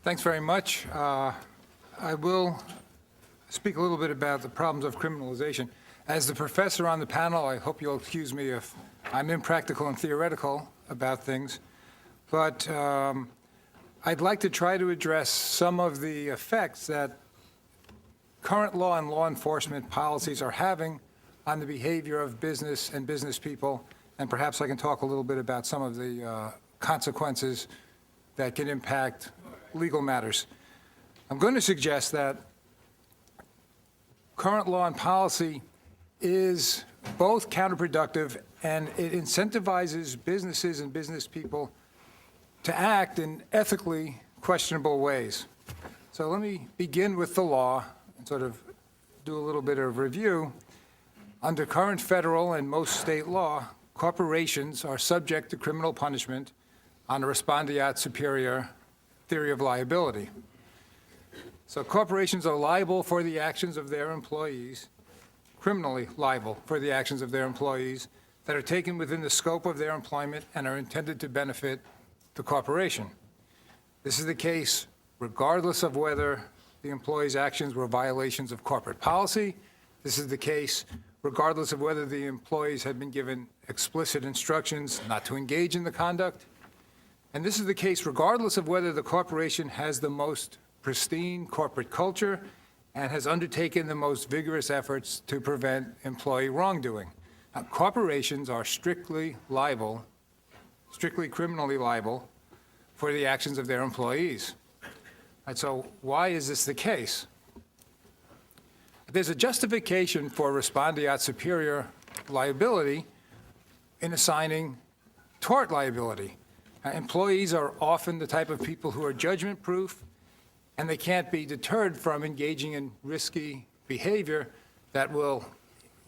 Thanks very much. I will speak a little bit about the problems of criminalization. As the professor on the panel, I hope you'll excuse me if I'm impractical and theoretical about things, but I'd like to try to address some of the effects that current law and law enforcement policies are having on the behavior of business and business people, and perhaps I can talk a little bit about some of the consequences that can impact legal matters. I'm going to suggest that current law and policy is both counterproductive and it incentivizes businesses and business people to act in ethically questionable ways. So let me begin with the law and sort of do a little bit of review. Under current federal and most state law, corporations are subject to criminal punishment on a respondeat superior theory of liability. So corporations are liable for the actions of their employees, criminally liable for the actions of their employees that are taken within the scope of their employment and are intended to benefit the corporation. This is the case regardless of whether the employee's actions were violations of corporate policy. This is the case regardless of whether the employees had been given explicit instructions not to engage in the conduct. And this is the case regardless of whether the corporation has the most pristine corporate culture and has undertaken the most vigorous efforts to prevent employee wrongdoing. Now, corporations are strictly liable, strictly criminally liable for the actions of their employees. And so why is this the case? There's a justification for respondeat superior liability in assigning tort liability. Employees are often the type of people who are judgment-proof, and they can't be deterred from engaging in risky behavior that will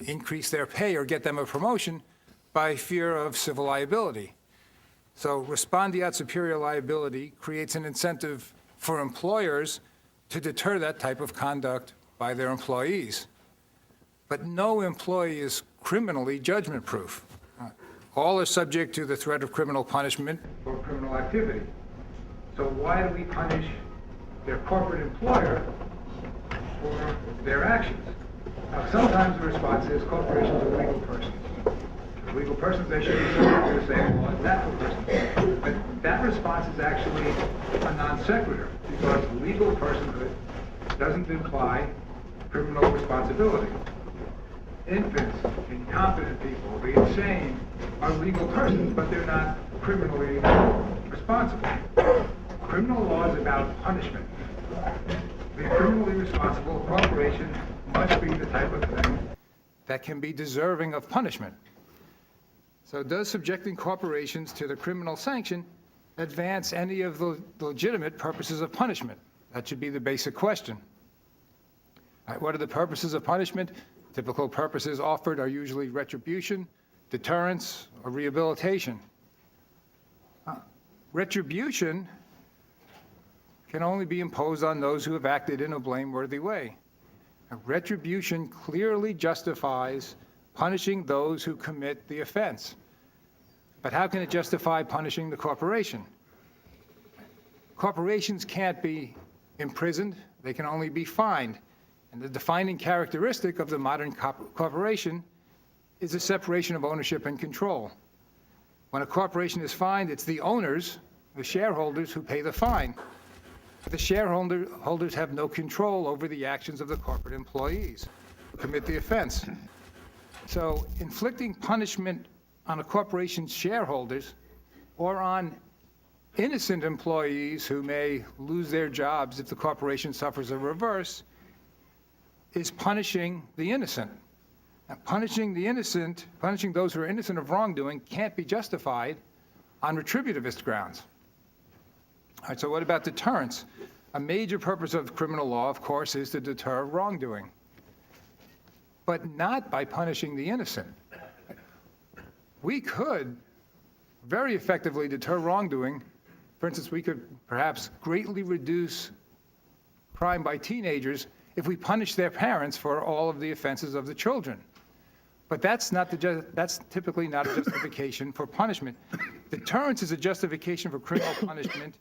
increase their pay or get them a promotion by fear of civil liability. So respondeat superior liability creates an incentive for employers to deter that type of conduct by their employees. But no employee is criminally judgment-proof. All are subject to the threat of criminal punishment or criminal activity. So why do we punish their corporate employer for their actions? Now, sometimes the response is corporations are legal persons. As legal persons, they should be subject to the same law as natural persons. But that response is actually a non sequitur, because legal personhood doesn't imply criminal responsibility. Infants, incompetent people, the insane are legal persons, but they're not criminally responsible. Criminal law is about punishment. To be criminally responsible, a corporation must be the type of thing that can be deserving of punishment. So does subjecting corporations to the criminal sanction advance any of the legitimate purposes of punishment? That should be the basic question. All right, what are the purposes of punishment? Typical purposes offered are usually retribution, deterrence, or rehabilitation. Retribution can only be imposed on those who have acted in a blameworthy way. Retribution clearly justifies punishing those who commit the offense. But how can it justify punishing the corporation? Corporations can't be imprisoned, they can only be fined. And the defining characteristic of the modern corporation is a separation of ownership and control. When a corporation is fined, it's the owners, the shareholders, who pay the fine. But the shareholders have no control over the actions of the corporate employees who commit the offense. So inflicting punishment on a corporation's shareholders or on innocent employees who may lose their jobs if the corporation suffers a reverse is punishing the innocent. Now, punishing the innocent, punishing those who are innocent of wrongdoing can't be justified on retributivist grounds. All right, so what about deterrence? A major purpose of criminal law, of course, is to deter wrongdoing, but not by punishing the innocent. We could very effectively deter wrongdoing. For instance, we could perhaps greatly reduce crime by teenagers if we punish their parents for all of the offenses of the children. But that's typically not a justification for punishment. Deterrence is a justification for criminal punishment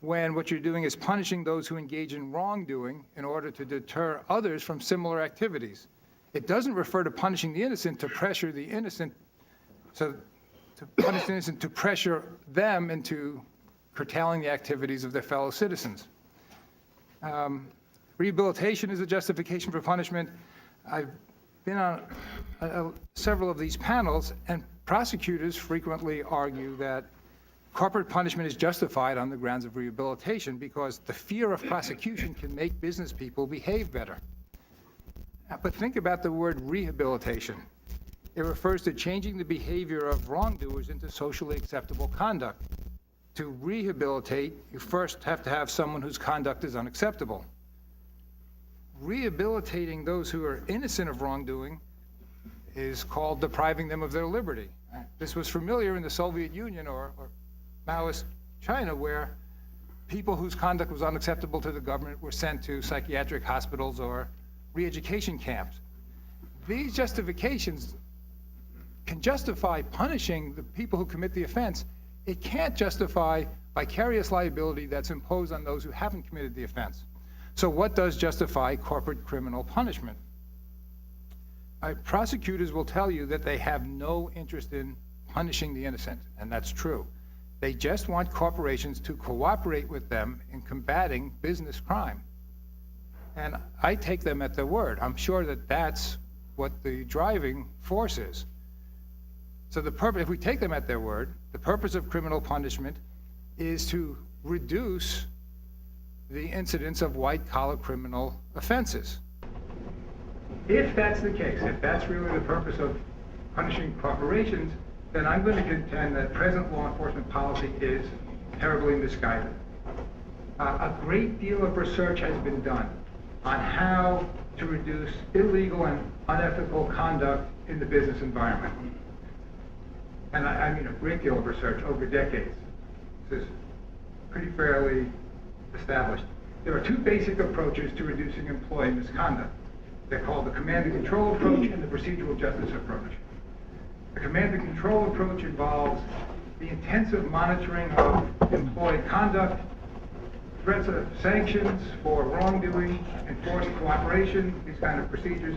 when what you're doing is punishing those who engage in wrongdoing in order to deter others from similar activities. It doesn't refer to punishing the innocent to pressure the innocent, so to punish the innocent to pressure them into curtailing the activities of their fellow citizens. Rehabilitation is a justification for punishment. I've been on several of these panels, and prosecutors frequently argue that corporate punishment is justified on the grounds of rehabilitation because the fear of prosecution can make business people behave better. But think about the word rehabilitation. It refers to changing the behavior of wrongdoers into socially acceptable conduct. To rehabilitate, you first have to have someone whose conduct is unacceptable. Rehabilitating those who are innocent of wrongdoing is called depriving them of their liberty. This was familiar in the Soviet Union or Maoist China, where people whose conduct was unacceptable to the government were sent to psychiatric hospitals or re-education camps. These justifications can justify punishing the people who commit the offense. It can't justify vicarious liability that's imposed on those who haven't committed the offense. So what does justify corporate criminal punishment? Prosecutors will tell you that they have no interest in punishing the innocent, and that's true. They just want corporations to cooperate with them in combating business crime. And I take them at their word. I'm sure that that's what the driving force is. So if we take them at their word, the purpose of criminal punishment is to reduce the incidence of white-collar criminal offenses. If that's the case, if that's really the purpose of punishing corporations, then I'm going to contend that present law enforcement policy is terribly misguided. A great deal of research has been done on how to reduce illegal and unethical conduct in the business environment. And I mean a great deal of research over decades. This is pretty fairly established. There are two basic approaches to reducing employee misconduct. They're called the command and control approach and the procedural justice approach. The command and control approach involves the intensive monitoring of employee conduct, threats of sanctions for wrongdoing, enforced cooperation, these kind of procedures.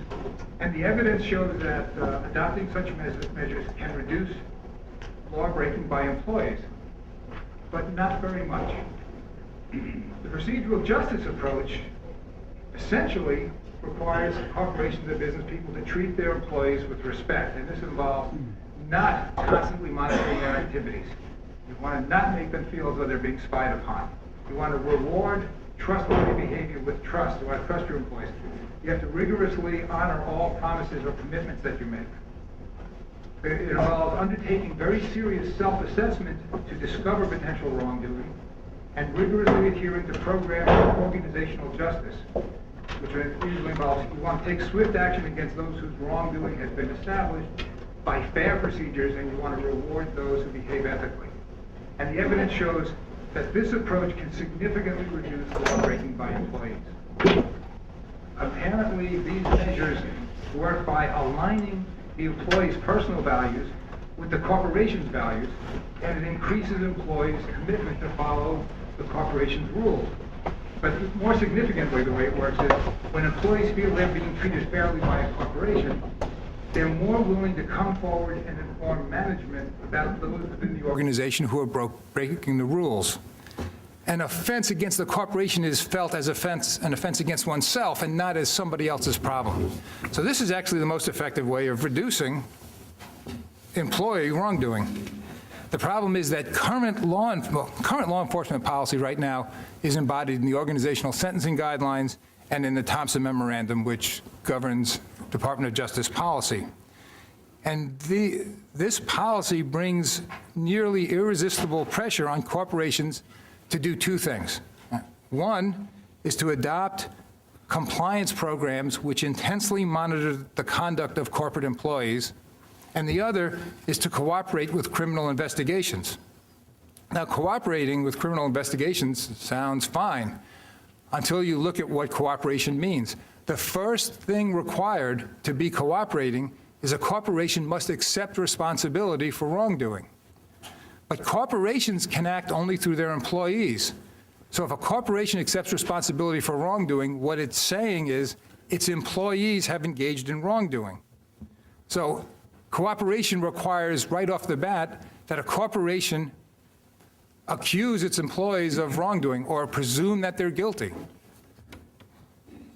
And the evidence shows that adopting such measures can reduce law breaking by employees, but not very much. The procedural justice approach essentially requires corporations and business people to treat their employees with respect, and this involves not constantly monitoring their activities. You want to not make them feel as though they're being spied upon. You want to reward trustworthy behavior with trust. You want to trust your employees. You have to rigorously honor all promises or commitments that you make. It involves undertaking very serious self-assessment to discover potential wrongdoing and rigorously adhering to programs of organizational justice, which usually involves you want to take swift action against those whose wrongdoing has been established by fair procedures, and you want to reward those who behave ethically. And the evidence shows that this approach can significantly reduce law breaking by employees. Apparently, these measures work by aligning the employee's personal values with the corporation's values, and it increases employees' commitment to follow the corporation's rules. But more significantly, the way it works is when employees feel they're being treated fairly by a corporation, they're more willing to come forward and inform management about those within the organization who are breaking the rules. An offense against the corporation is felt as an offense against oneself and not as somebody else's problem. So this is actually the most effective way of reducing employee wrongdoing. The problem is that current law enforcement policy right now is embodied in the organizational sentencing guidelines and in the Thompson Memorandum, which governs Department of Justice policy. And this policy brings nearly irresistible pressure on corporations to do two things. One is to adopt compliance programs which intensely monitor the conduct of corporate employees, and the other is to cooperate with criminal investigations. Now, cooperating with criminal investigations sounds fine until you look at what cooperation means. The first thing required to be cooperating is a corporation must accept responsibility for wrongdoing. But corporations can act only through their employees. So if a corporation accepts responsibility for wrongdoing, what it's saying is its employees have engaged in wrongdoing. So cooperation requires right off the bat that a corporation accuse its employees of wrongdoing or presume that they're guilty.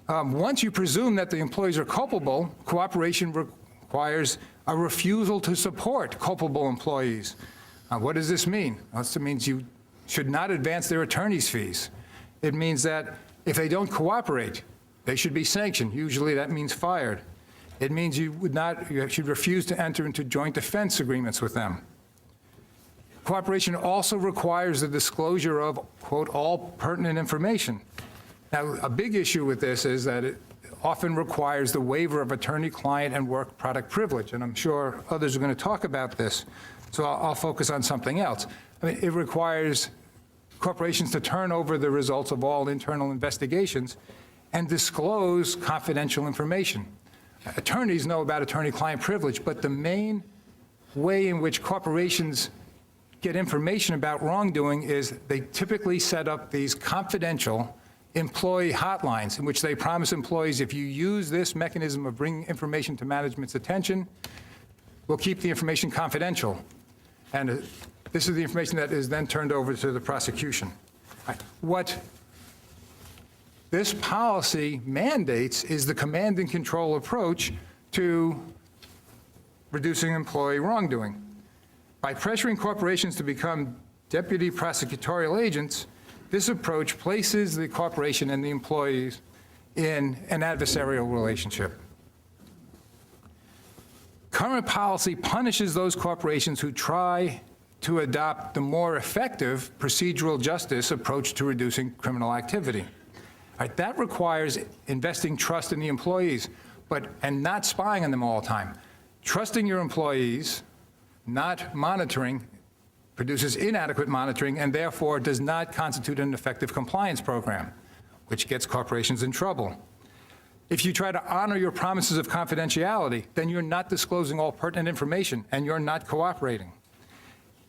Once you presume that the employees are culpable, cooperation requires a refusal to support culpable employees. What does this mean? Well, this means you should not advance their attorney's fees. It means that if they don't cooperate, they should be sanctioned. Usually that means fired. It means you should refuse to enter into joint defense agreements with them. Cooperation also requires the disclosure of, quote, all pertinent information. Now, a big issue with this is that it often requires the waiver of attorney-client and work product privilege, and I'm sure others are going to talk about this, so I'll focus on something else. I mean, it requires corporations to turn over the results of all internal investigations and disclose confidential information. Attorneys know about attorney-client privilege, but the main way in which corporations get information about wrongdoing is they typically set up these confidential employee hotlines in which they promise employees, if you use this mechanism of bringing information to management's attention, we'll keep the information confidential. And this is the information that is then turned over to the prosecution. What this policy mandates is the command and control approach to reducing employee wrongdoing. By pressuring corporations to become deputy prosecutorial agents, this approach places the corporation and the employees in an adversarial relationship. Current policy punishes those corporations who try to adopt the more effective procedural justice approach to reducing criminal activity. Right, that requires investing trust in the employees, and not spying on them all the time. Trusting your employees, not monitoring, produces inadequate monitoring and therefore does not constitute an effective compliance program, which gets corporations in trouble. If you try to honor your promises of confidentiality, then you're not disclosing all pertinent information and you're not cooperating.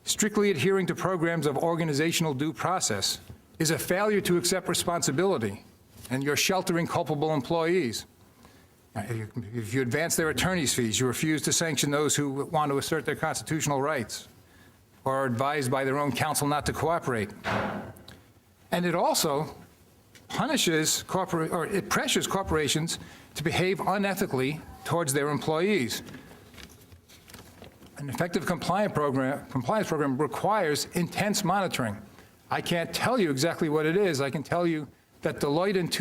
Strictly adhering to programs of organizational due process is a failure to accept responsibility, and you're sheltering culpable employees. If you advance their attorney's fees, you refuse to sanction those who want to assert their constitutional rights or are advised by their own counsel not to cooperate. And it also punishes it pressures corporations to behave unethically towards their employees. An effective compliance program requires intense monitoring. I can't tell you exactly what it is. I can tell you that Deloitte and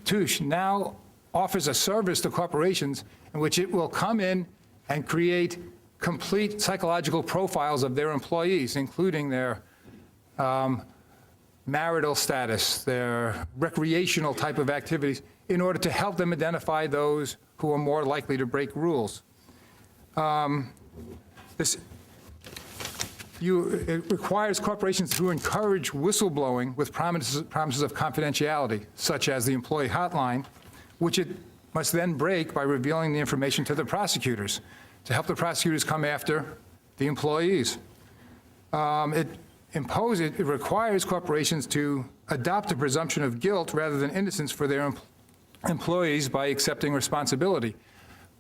Touche now offers a service to corporations in which it will come in and create complete psychological profiles of their employees, including their marital status, their recreational type of activities, in order to help them identify those who are more likely to break rules. It requires corporations to encourage whistleblowing with promises of confidentiality, such as the employee hotline, which it must then break by revealing the information to the prosecutors to help the prosecutors come after the employees. It requires corporations to adopt a presumption of guilt rather than innocence for their employees by accepting responsibility.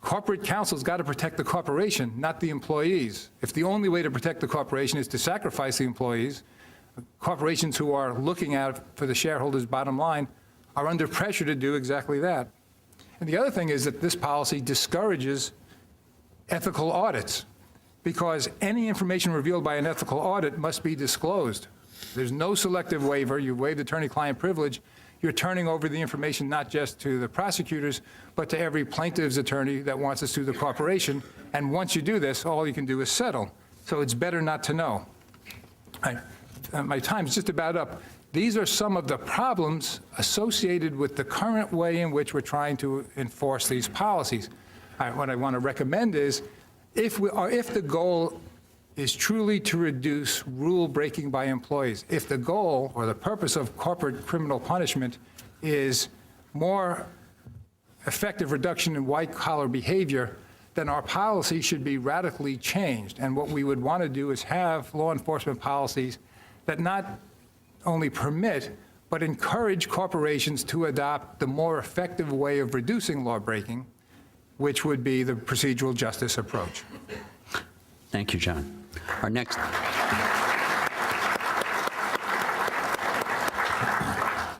Corporate counsel's got to protect the corporation, not the employees. If the only way to protect the corporation is to sacrifice the employees, corporations who are looking out for the shareholders' bottom line are under pressure to do exactly that. And the other thing is that this policy discourages ethical audits, because any information revealed by an ethical audit must be disclosed. There's no selective waiver. You waived attorney-client privilege. You're turning over the information not just to the prosecutors, but to every plaintiff's attorney that wants to sue the corporation. And once you do this, all you can do is settle. So it's better not to know. My time's just about up. These are some of the problems associated with the current way in which we're trying to enforce these policies. What I want to recommend is, if the goal is truly to reduce rule breaking by employees, if the goal or the purpose of corporate criminal punishment is more effective reduction in white-collar behavior, then our policy should be radically changed. And what we would want to do is have law enforcement policies that not only permit, but encourage corporations to adopt the more effective way of reducing lawbreaking, which would be the procedural justice approach. Thank you, John. Our next